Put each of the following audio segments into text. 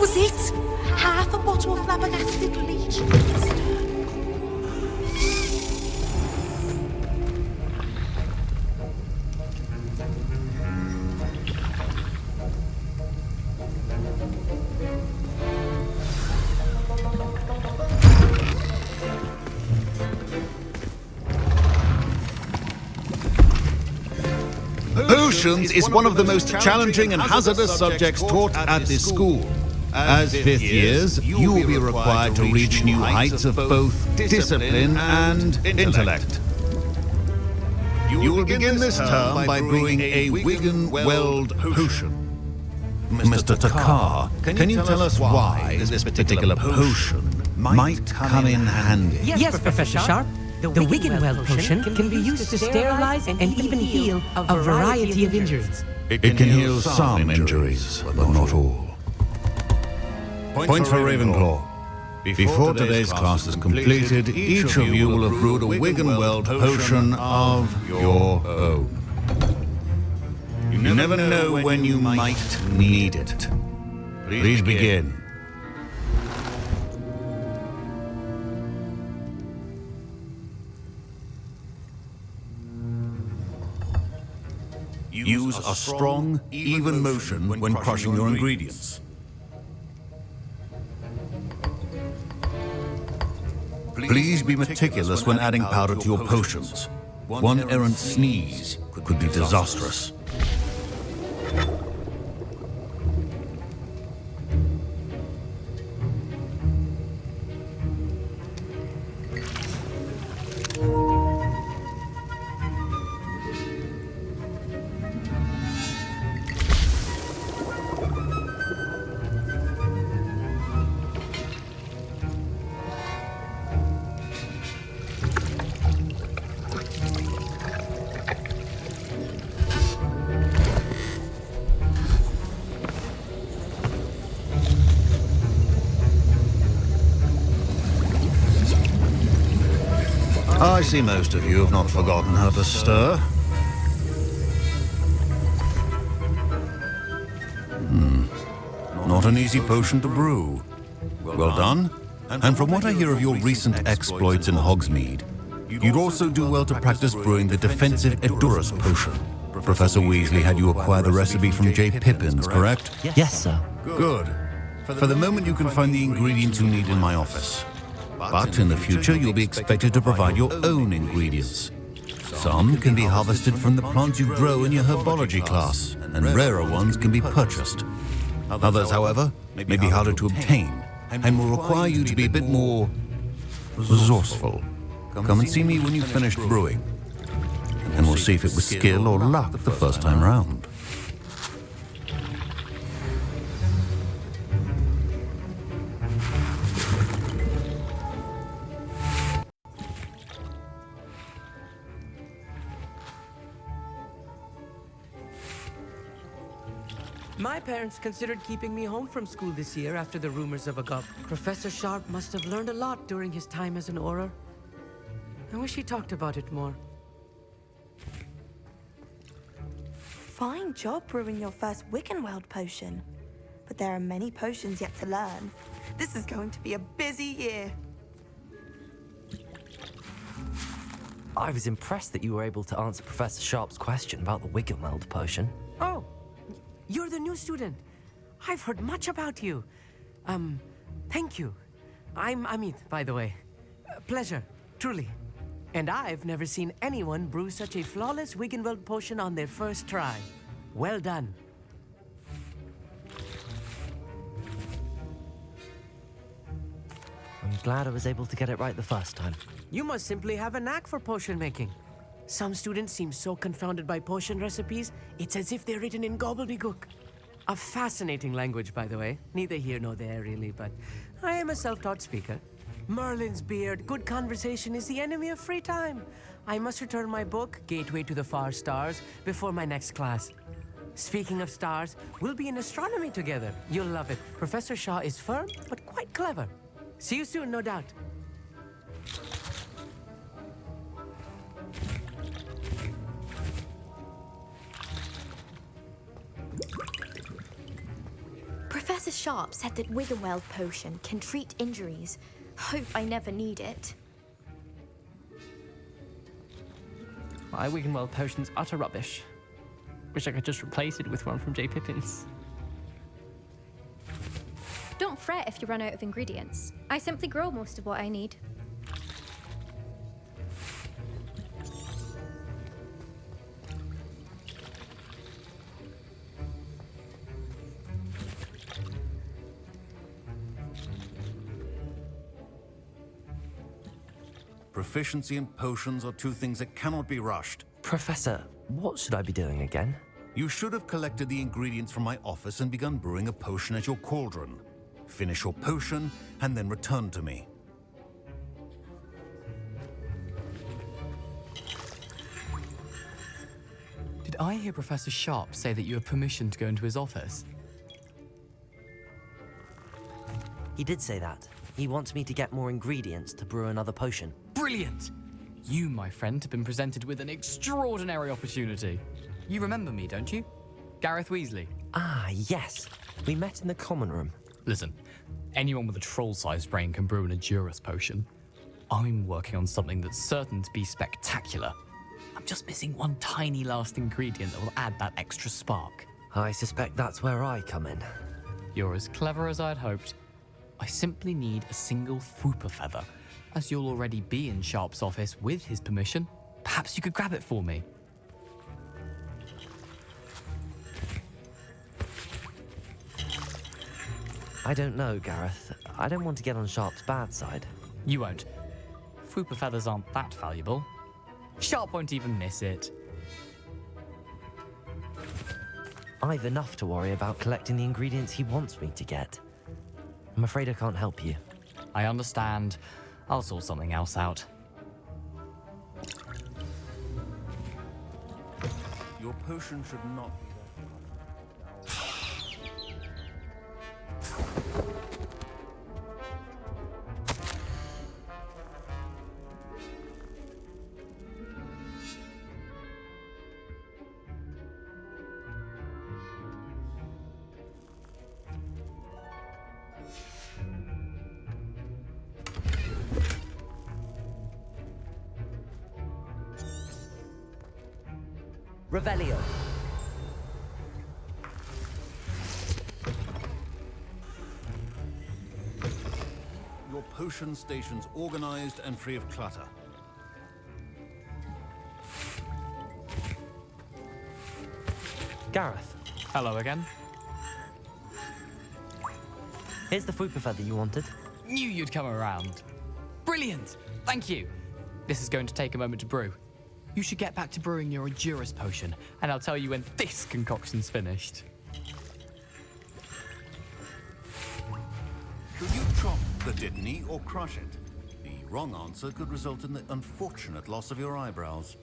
was it. Half a bottle of flabbergasted leech. Potions is one of the most challenging and hazardous subjects taught at this school. As fifth years, you will be required to reach new heights of both discipline and intellect. You will begin this term by brewing a Wiggenweld potion. Mr. Takar, can you tell us why this particular potion might come in handy? Yes, Professor Sharp. The Wiggenweld potion can be used to sterilize and even heal a variety of injuries. It can heal some injuries, but not all. Points for Ravenclaw. Before today's class is completed, each of you will have brewed a Wiggenweld potion of your own. You never know when you might need it. Please begin. Use a strong, even motion when crushing your ingredients. Please be meticulous when adding powder to your potions. One errant sneeze could be disastrous. I see most of you have not forgotten how to stir. Not an easy potion to brew. Well done. And from what I hear of your recent exploits in Hogsmeade, you'd also do well to practice brewing the defensive Edurus potion. Professor Weasley had you acquire the recipe from J. Pippins, correct? Yes, sir. Good. For the moment, you can find the ingredients you need in my office. But in the future, you'll be expected to provide your own ingredients. Some can be harvested from the plants you grow in your herbology class, and rarer ones can be purchased. Others, however, may be harder to obtain, and will require you to be a bit more resourceful. Come and see me when you've finished brewing, and we'll see if it was skill or luck the first time round. My parents considered keeping me home from school this year after the rumors of a goblin. Professor Sharp must have learned a lot during his time as an Auror. I wish he talked about it more. Fine job brewing your first Wiggenweld potion. But there are many potions yet to learn. This is going to be a busy year. I was impressed that you were able to answer Professor Sharp's question about the Wiggenweld potion. Oh, you're the new student. I've heard much about you. Thank you. I'm Amit, by the way. Pleasure, truly. And I've never seen anyone brew such a flawless Wiggenweld potion on their first try. Well done. I'm glad I was able to get it right the first time. You must simply have a knack for potion making. Some students seem so confounded by potion recipes, it's as if they're written in gobbledygook. A fascinating language, by the way. Neither here nor there, really, but I am a self-taught speaker. Merlin's beard, good conversation is the enemy of free time. I must return my book, Gateway to the Far Stars, before my next class. Speaking of stars, we'll be in astronomy together. You'll love it. Professor Shaw is firm, but quite clever. See you soon, no doubt. Professor Professor Sharp said that Wiggenweld potion can treat injuries. Hope I never need it. My Wiggenweld potion's utter rubbish. Wish I could just replace it with one from J. Pippin's. Don't fret if you run out of ingredients. I simply grow most of what I need. Proficiency and potions are two things that cannot be rushed. Professor, what should I be doing again? You should have collected the ingredients from my office and begun brewing a potion at your cauldron. Finish your potion and then return to me. Did I hear Professor Sharp say that you have permission to go into his office? He did say that. He wants me to get more ingredients to brew another potion. Brilliant! You, my friend, have been presented with an extraordinary opportunity. You remember me, don't you? Gareth Weasley. Ah, yes. We met in the common room. Listen, anyone with a troll-sized brain can brew an Edurus potion. I'm working on something that's certain to be spectacular. I'm just missing one tiny last ingredient that will add that extra spark. I suspect that's where I come in. You're as clever as I'd hoped. I simply need a single Fwooper feather. As you'll already be in Sharp's office with his permission, perhaps you could grab it for me. I don't know, Gareth. I don't want to get on Sharp's bad side. You won't. Fwooper feathers aren't that valuable. Sharp won't even miss it. I've enough to worry about collecting the ingredients he wants me to get. I'm afraid I can't help you. I understand. I'll sort something else out. Your potion should not be Revelio. Your potion station's organized and free of clutter. Gareth, Hello again. here's the Fwooper feather you wanted. Knew you'd come around. Brilliant! Thank you. This is going to take a moment to brew. You should get back to brewing your Edurus potion, and I'll tell you when this concoction's finished. Should you chop the Dittany or crush it? The wrong answer could result in the unfortunate loss of your eyebrows.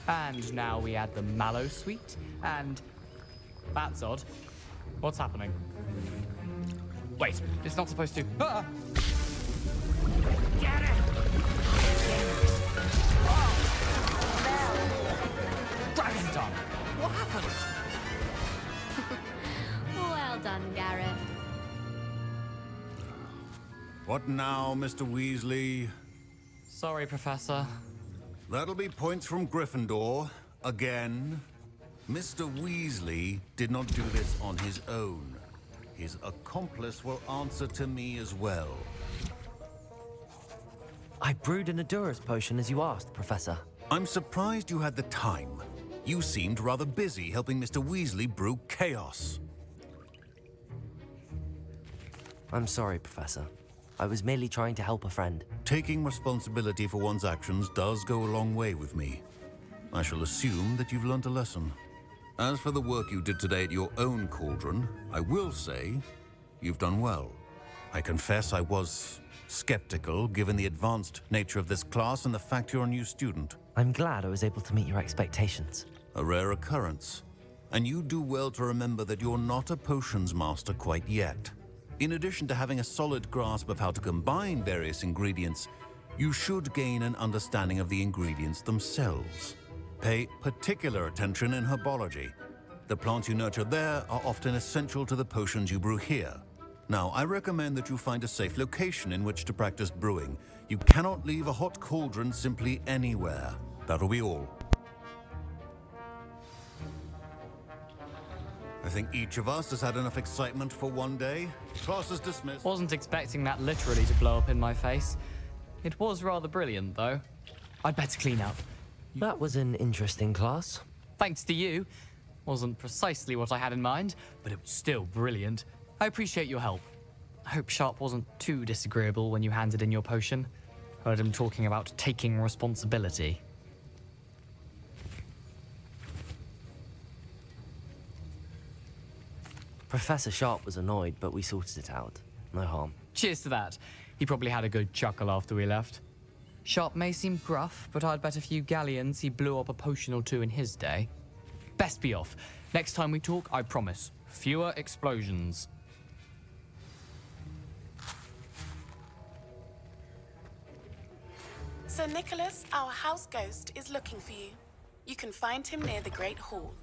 And now we add the mallow sweet, and... That's odd. What's happening? Wait, it's not supposed to... Ah! Get it! Dragon tongue! What happened? Well done, Gareth. What now, Mr. Weasley? Sorry, Professor. That'll be points from Gryffindor, again. Mr. Weasley did not do this on his own. His accomplice will answer to me as well. I brewed an Edurus potion as you asked, Professor. I'm surprised you had the time. You seemed rather busy helping Mr. Weasley brew chaos. I'm sorry, Professor. I was merely trying to help a friend. Taking responsibility for one's actions does go a long way with me. I shall assume that you've learnt a lesson. As for the work you did today at your own cauldron, I will say you've done well. I confess I was skeptical given the advanced nature of this class and the fact you're a new student. I'm glad I was able to meet your expectations. A rare occurrence. And you do well to remember that you're not a potions master quite yet. In addition to having a solid grasp of how to combine various ingredients, you should gain an understanding of the ingredients themselves. Pay particular attention in herbology. The plants you nurture there are often essential to the potions you brew here. Now, I recommend that you find a safe location in which to practice brewing. You cannot leave a hot cauldron simply anywhere. That'll be all. I think each of us has had enough excitement for one day. Class is dismissed. Wasn't expecting that literally to blow up in my face. It was rather brilliant, though. I'd better clean up. That was an interesting class. Thanks to you. Wasn't precisely what I had in mind, but it was still brilliant. I appreciate your help. I hope Sharp wasn't too disagreeable when you handed in your potion. Heard him talking about taking responsibility. Professor Sharp was annoyed, but we sorted it out. No harm. Cheers to that. He probably had a good chuckle after we left. Sharp may seem gruff, but I'd bet a few galleons he blew up a potion or two in his day. Best be off. Next time we talk, I promise, fewer explosions. Sir Nicholas, our house ghost, is looking for you. You can find him near the Great Hall.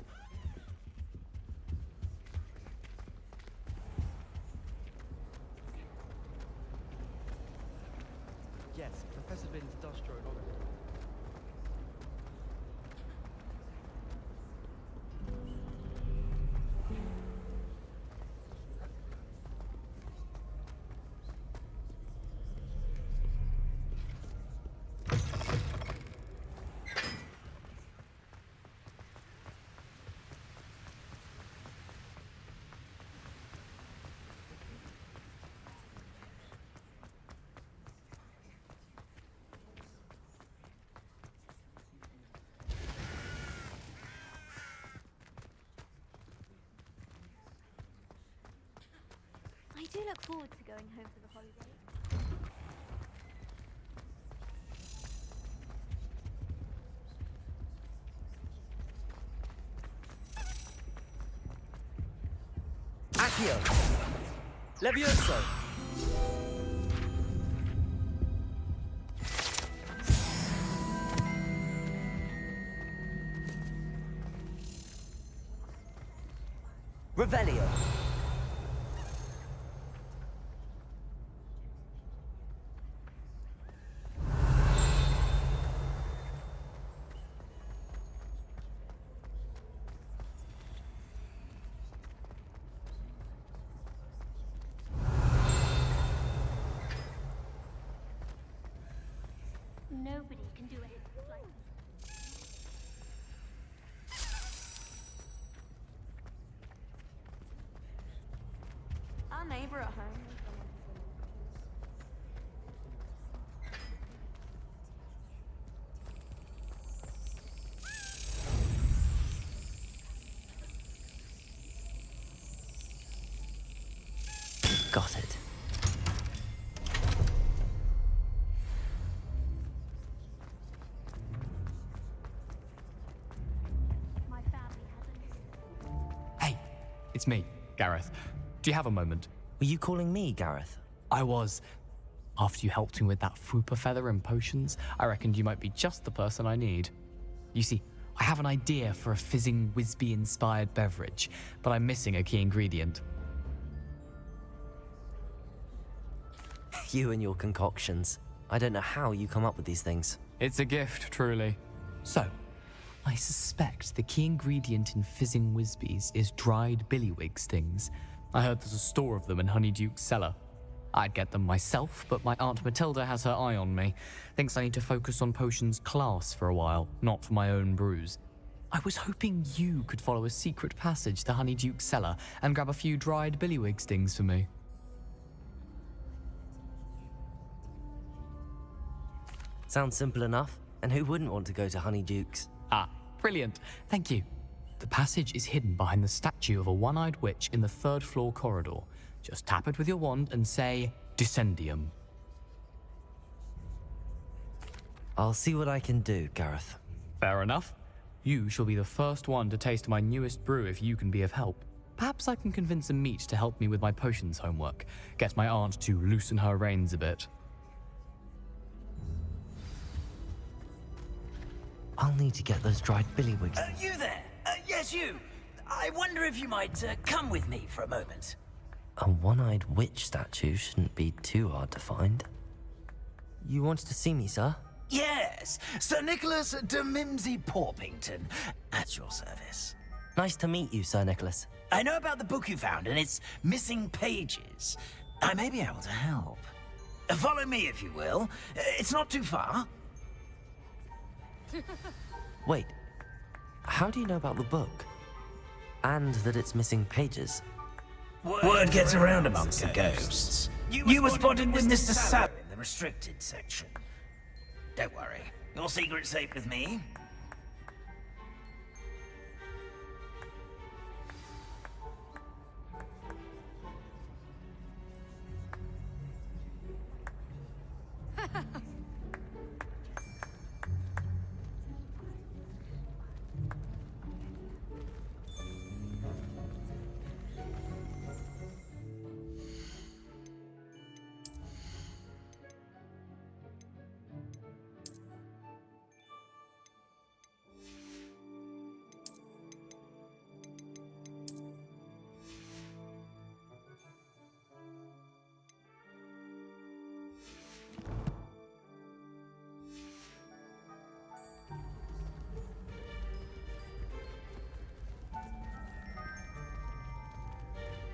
Yes, Professor Binns does draw an oracle. I do look forward to going home for the holidays. Accio! Levioso! Revelio! Nobody can do it like me. Our neighbor at home. Got it. My family hasn't. Hey, it's me, Gareth. Do you have a moment? Were you calling me, Gareth? I was. After you helped me with that Fupa feather and potions, I reckoned you might be just the person I need. You see, I have an idea for a fizzing Whizbee-inspired beverage, but I'm missing a key ingredient. You and your concoctions. I don't know how you come up with these things. It's a gift, truly. So, I suspect the key ingredient in fizzing Whizbees is dried billywig stings. I heard there's a store of them in Honeyduke's cellar. I'd get them myself, but my Aunt Matilda has her eye on me. Thinks I need to focus on potions class for a while, not for my own brews. I was hoping you could follow a secret passage to Honeyduke's cellar and grab a few dried billywig stings for me. Sounds simple enough. And who wouldn't want to go to Honeyduke's? Ah, brilliant. Thank you. The passage is hidden behind the statue of a one-eyed witch in the third floor corridor. Just tap it with your wand and say, Descendium. I'll see what I can do, Gareth. Fair enough. You shall be the first one to taste my newest brew if you can be of help. Perhaps I can convince a meat to help me with my potions homework. Get my aunt to loosen her reins a bit. I'll need to get those dried billywigs. You there? Yes, you. I wonder if you might come with me for a moment. A one-eyed witch statue shouldn't be too hard to find. You wanted to see me, sir? Yes, Sir Nicholas de Mimsy Porpington, at your service. Nice to meet you, Sir Nicholas. I know about the book you found and its missing pages. I may be able to help. Follow me, if you will. It's not too far. Wait, how do you know about the book? And that it's missing pages? Word gets around amongst the ghosts. You were spotted with Mr. Savage in the restricted section. Don't worry, your secret's safe with me.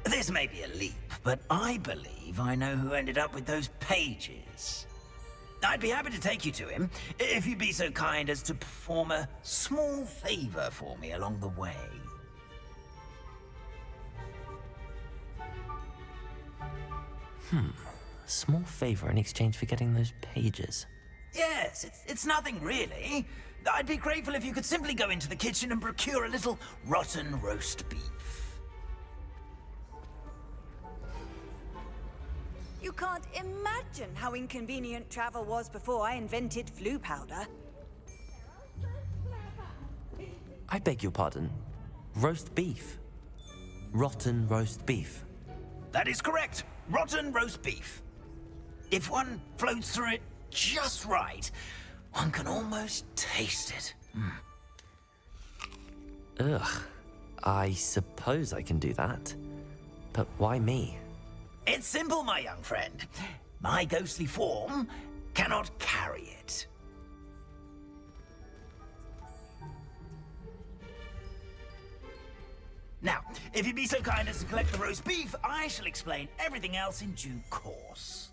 This may be a leap, but I believe I know who ended up with those pages. I'd be happy to take you to him, if you'd be so kind as to perform a small favor for me along the way. A small favor in exchange for getting those pages. Yes, it's nothing really. I'd be grateful if you could simply go into the kitchen and procure a little rotten roast beef. You can't imagine how inconvenient travel was before I invented flu powder. I beg your pardon. Roast beef. Rotten roast beef. That is correct. Rotten roast beef. If one floats through it just right, one can almost taste it. Ugh. I suppose I can do that. But why me? It's simple, my young friend. My ghostly form cannot carry it. Now, if you'd be so kind as to collect the roast beef, I shall explain everything else in due course.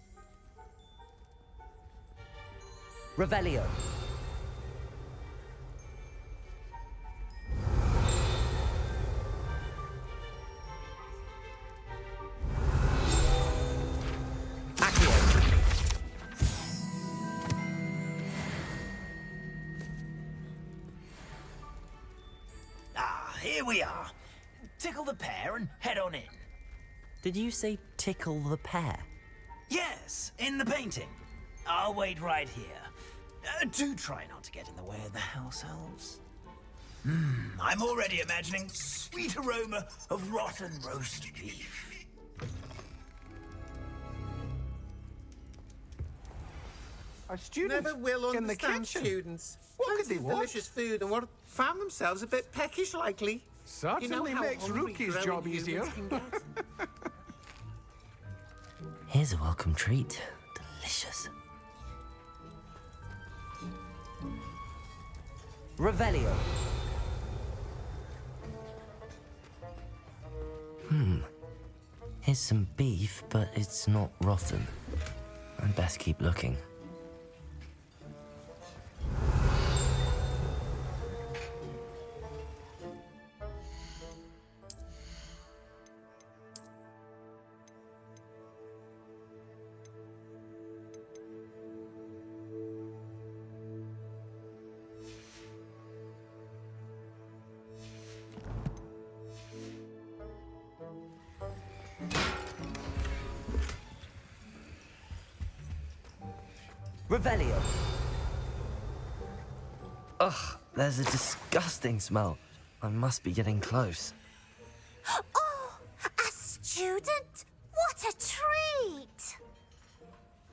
Revelio. Here we are. Tickle the pear and head on in. Did you say tickle the pear? Yes, in the painting. I'll wait right here. Do try not to get in the way of the house elves. I'm already imagining sweet aroma of rotten roast beef. Our students Never will in the understand kitchen. students. What could they Fancy want? delicious food and what found themselves a bit peckish likely. Certainly how makes hungry Rookie's growing job humans easier. can get. Here's a welcome treat. Delicious. Revelio. Here's some beef, but it's not rotten. I'd best keep looking. Revelio. Ugh, there's a disgusting smell. I must be getting close. Oh, a student? What a treat!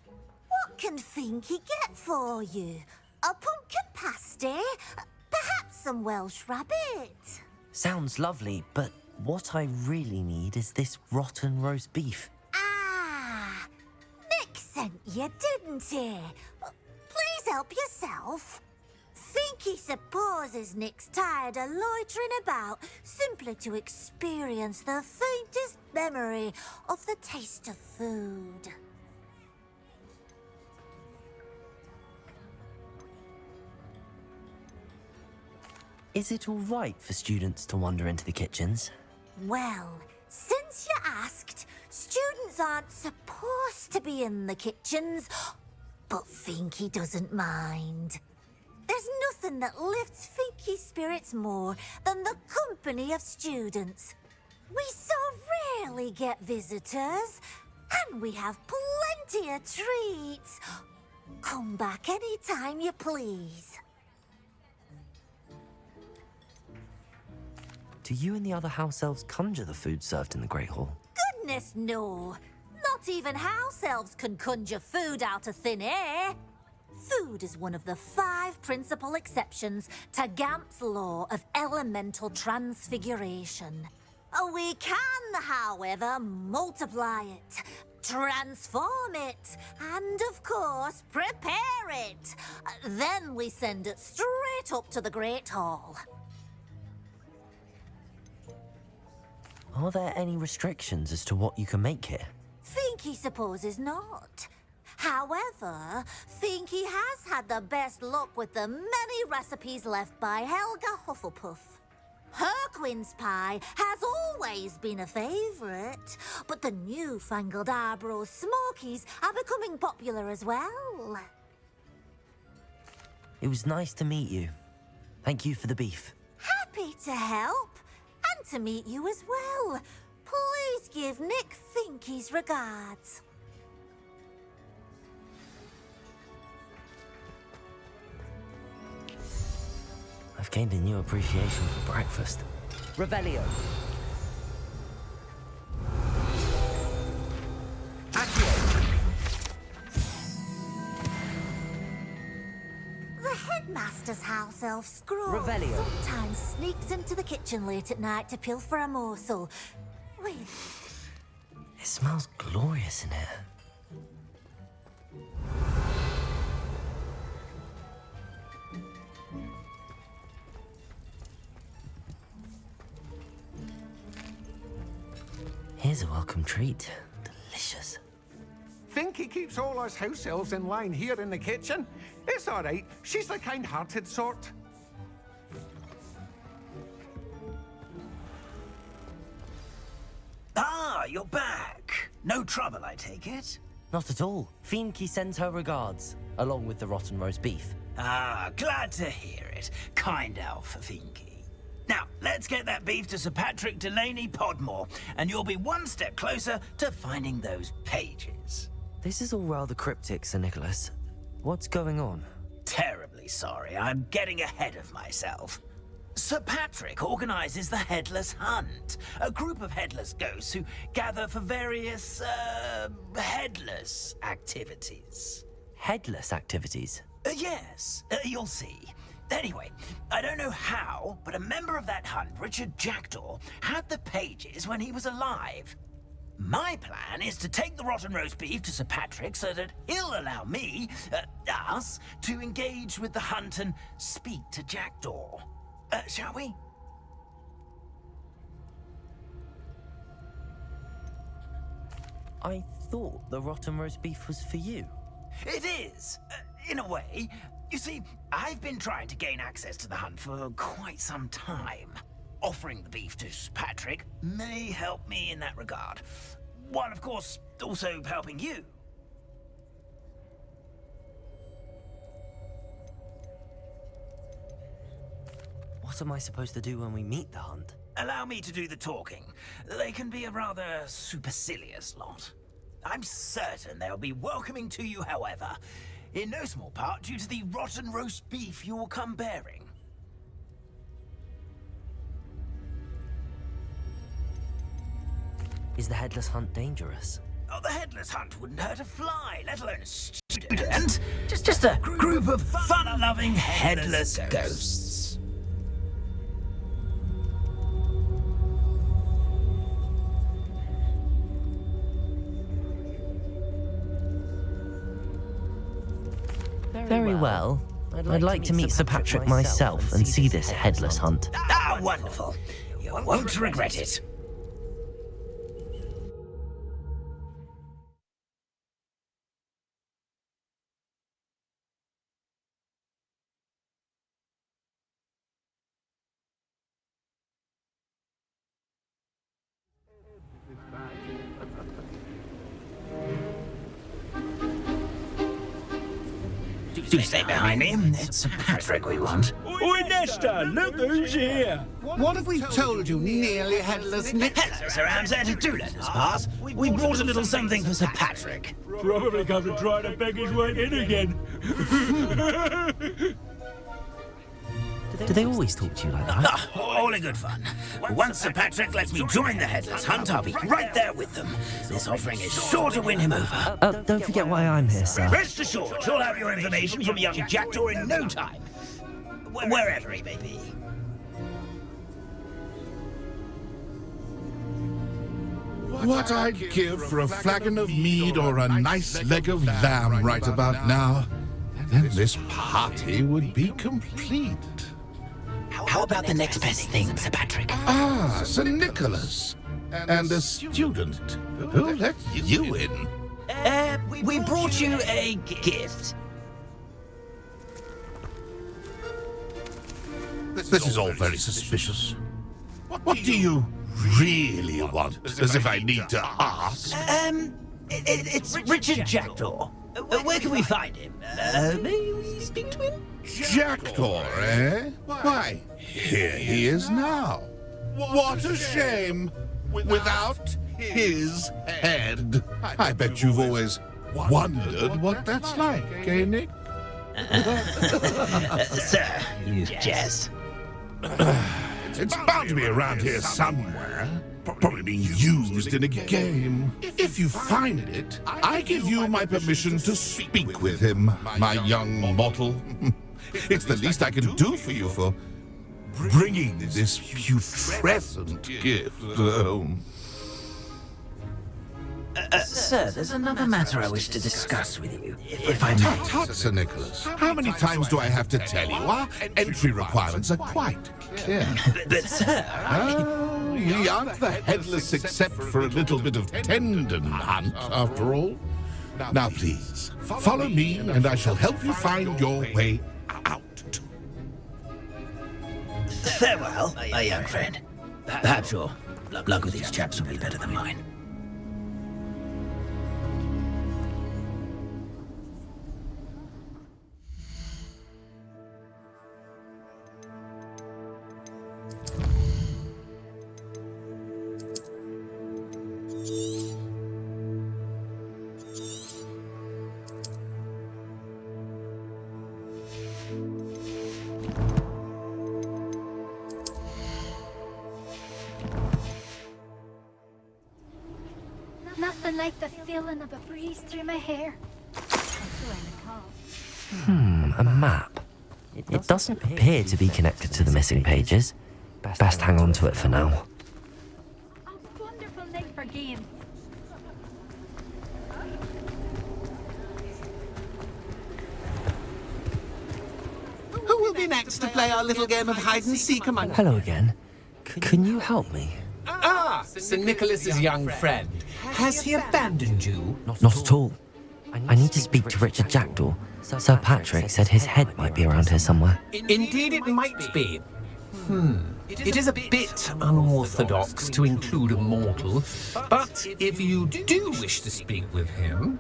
What can Finky get for you? A pumpkin pasty? Perhaps some Welsh rabbit? Sounds lovely, but what I really need is this rotten roast beef. Ah, Nick sent you, didn't he? Please help yourself. Finky supposes Nick's tired of loitering about simply to experience the faintest memory of the taste of food. Is it all right for students to wander into the kitchens? Well, since you asked, students aren't supposed to be in the kitchens, but Finky doesn't mind. There's nothing that lifts Finky's spirits more than the company of students. We so rarely get visitors, and we have plenty of treats. Come back any time you please. Do you and the other house elves conjure the food served in the Great Hall? Goodness, no. Not even house elves can conjure food out of thin air. Food is one of the 5 principal exceptions to Gamp's law of elemental transfiguration. We can, however, multiply it, transform it, and, of course, prepare it. Then we send it straight up to the Great Hall. Are there any restrictions as to what you can make here? Finky supposes not. However, Finky has had the best luck with the many recipes left by Helga Hufflepuff. Her quince pie has always been a favourite, but the newfangled Arbroath Smokies are becoming popular as well. It was nice to meet you. Thank you for the beef. Happy to help, and to meet you as well. Please give Nick Finky's regards. I've gained a new appreciation for breakfast. Revelio. The headmaster's house elf Scroll Revelio. sometimes sneaks into the kitchen late at night to pilfer a morsel. Wait, It smells glorious in here. Here's a welcome treat. Delicious. Finky keeps all us house elves in line here in the kitchen. It's all right. She's the kind-hearted sort. Ah, you're back. No trouble, I take it? Not at all. Fienke sends her regards, along with the rotten roast beef. Ah, glad to hear it. Kind elf, Finky. Now, let's get that beef to Sir Patrick Delaney Podmore, and you'll be one step closer to finding those pages. This is all rather cryptic, Sir Nicholas. What's going on? Terribly sorry, I'm getting ahead of myself. Sir Patrick organizes the Headless Hunt, a group of headless ghosts who gather for various, headless activities. Headless activities? Yes, you'll see. Anyway, I don't know how, but a member of that hunt, Richard Jackdaw, had the pages when he was alive. My plan is to take the rotten roast beef to Sir Patrick so that he'll allow me, us, to engage with the hunt and speak to Jackdaw. Shall we? I thought the rotten roast beef was for you. It is, in a way. You see, I've been trying to gain access to the hunt for quite some time. Offering the beef to Sir Patrick may help me in that regard. While, of course, also helping you. What am I supposed to do when we meet the hunt? Allow me to do the talking. They can be a rather supercilious lot. I'm certain they'll be welcoming to you, however. in no small part due to the rotten roast beef you will come bearing. Is the headless hunt dangerous? Oh, the headless hunt wouldn't hurt a fly, let alone a student. Just a group of fun-loving headless ghosts. Very well. I'd like to meet Sir Patrick myself and see this headless hunt. Ah, wonderful. You won't regret it. Do stay behind me. It's Patrick we want. Oi, Nesta, look who's here. What have we told you, nearly headless Nick? Hello, Sir Ramsay. Do let us pass. We brought a little something for Sir Patrick. Probably come to try to beg his way in again. Do they always talk to you like that? Ah, all in good fun. Once Sir Patrick lets me join the headless hunt, I'll be right there with them. This offering is sure to win him over. Don't forget why I'm here, sir. Rest assured, you'll have your information from young Jackdaw in no time. Wherever he may be. What I'd give for a flagon of mead or a nice leg of lamb right about now. Then this party would be complete. How about the next best thing, Sir Patrick? Ah, Sir Nicholas. And a student. Who let you in? We brought you a gift. This is all very suspicious. What do you really want? As if I need to ask. It's Richard Jackdaw. Where can we find him? May we speak to him? Jackdaw, eh? Why, here he is now. What a shame. Without his head. I bet you've always wondered what that's like, eh, Nick? Sir, you jest. It's bound to be around here somewhere. Probably being used in a game. If you find it, I give you my permission to speak with him, my young mortal. It's the least I can do for you for bringing this putrescent gift home. Sir, there's another matter I wish to discuss with you, if I may. Tut, Sir Nicholas. How many times do I have to tell you? Our entry requirements are quite clear. But sir, we aren't the headless except for a little bit of tendon hunt, after all. Now, please, follow me, and I shall help you find your way out. Farewell, my young friend. Perhaps your luck with these chaps will be better than mine. Nothing like the feeling of a breeze through my hair. A map. It doesn't appear to be connected to the missing pages. Best hang on to it for now. A wonderful night for games. Who will be next to play our little game of hide and seek among us? Hello again. Can you help me? Ah, Sir Nicholas's young friend. Has he abandoned you? Not at all. I need to speak to Richard Jackdaw. Sir Patrick said his head might be around here somewhere. Indeed it might be. It is a bit unorthodox to include a mortal, but if you do wish to speak with him,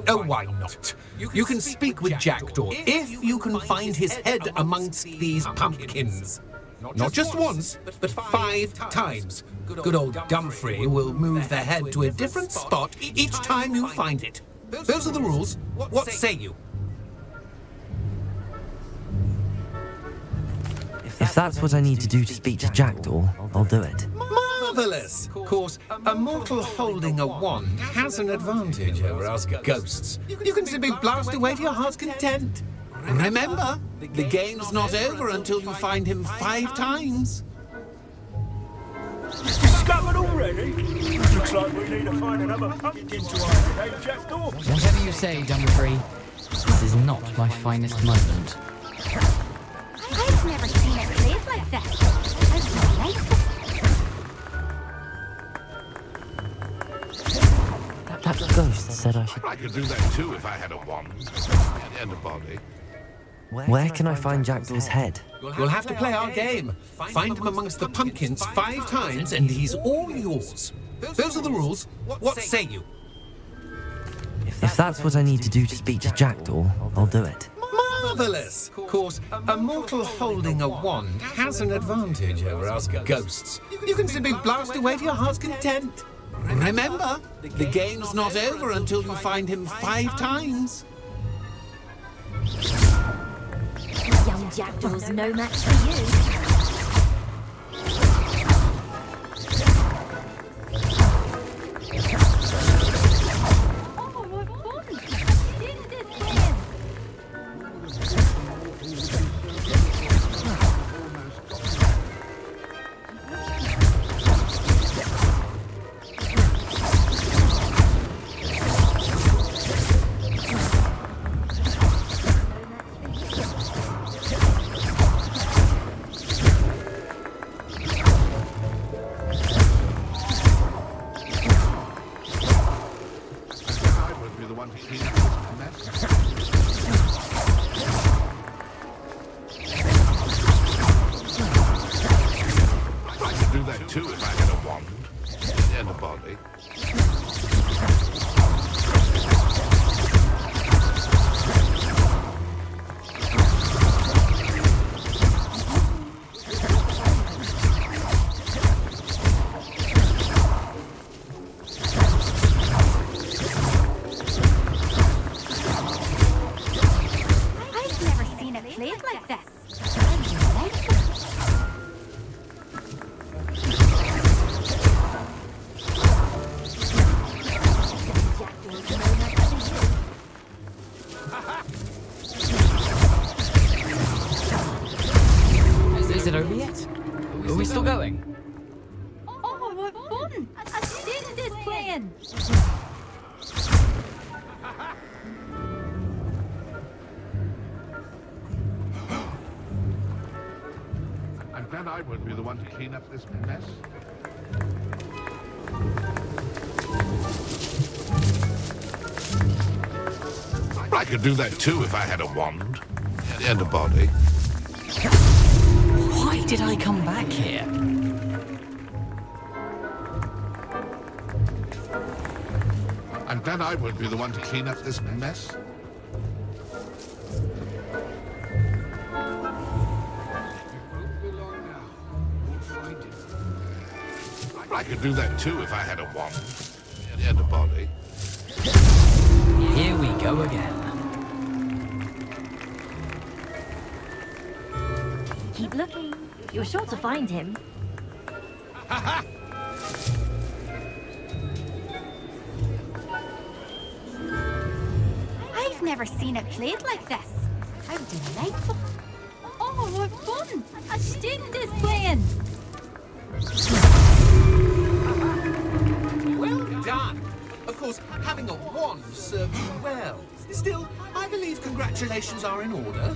oh, why not? You can speak with Jackdaw if you can find his head amongst these pumpkins. Not just once, but 5 times. Good old Dumfrey will move the head to a different spot each time you find it. Those are the rules. What say you? If that's what I need to do to speak to Jackdaw, I'll do it. Marvellous! Of course, a mortal holding a wand has an advantage over us ghosts. You can simply blast away to your heart's content. Remember, the game's not over until you find him 5 times. Discovered already? Looks like we need to find another pumpkin to hide, eh, Jackdaw? Whatever you say, Dumfrey. This is not my finest moment. I've never seen it played like this. I've no life. That ghost said I should... I could do that too if I had a wand and a body. Where can I find Jackdaw's head? You'll have to play our game. Find him amongst the pumpkins 5 times and he's all yours. Those are the rules. What say you? If that's what I need to do to speak to Jackdaw, I'll do it. Marvellous! Of course, a mortal holding a wand has an advantage over us ghosts. You can simply blast away to your heart's content. Remember, the game's not over until you find him 5 times. Young Jackdaw's no match for you. Is it over yet? Are we still going? Oh, what fun! I did this playing. I'm glad I won't be the one to clean up this mess. I could do that too if I had a wand and a body. Why did I come back here? I'm glad I won't be the one to clean up this mess. I could do that too if I had a wand and a body. Here we go again. Keep looking. You're sure to find him. I've never seen it played like this. How delightful. Oh, what fun! A student is playing. Well done. Of course, having a wand served you well. Still, I believe congratulations are in order.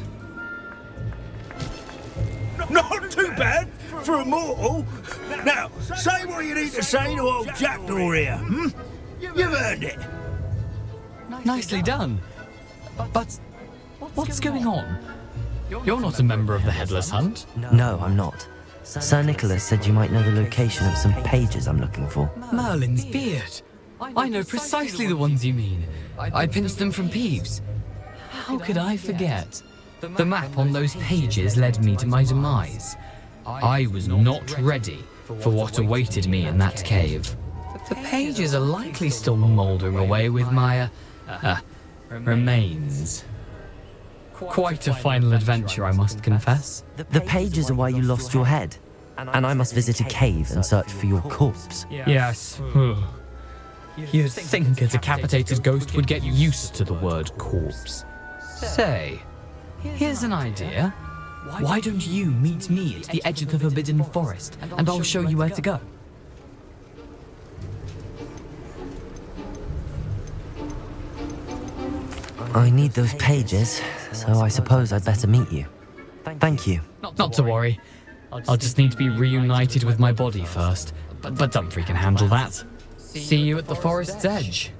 Not too bad for a mortal. Now, say what you need to say to old Jackdaw here, hmm? You've earned it. Nicely done. But what's going on? You're not a member of the Headless Hunt? No, I'm not. Sir Nicholas said you might know the location of some pages I'm looking for. Merlin's beard. I know precisely the ones you mean. I pinched them from Peeves. How could I forget? The map on those pages led me to my demise. I was not ready for what awaited me in that cave. The pages are likely still mouldering away with my remains. Quite a final adventure, I must confess. The pages are why you lost your head, and I must visit a cave and search for your corpse. Yes. You'd think a decapitated ghost would get used to the word corpse. Say, here's an idea. Why don't you meet me at the edge of the Forbidden Forest, and I'll show you where to go? I need those pages, so I suppose I'd better meet you. Thank you. Not to worry. I'll just need to be reunited with my body first. But Dumfries can handle that. See you at the forest's edge.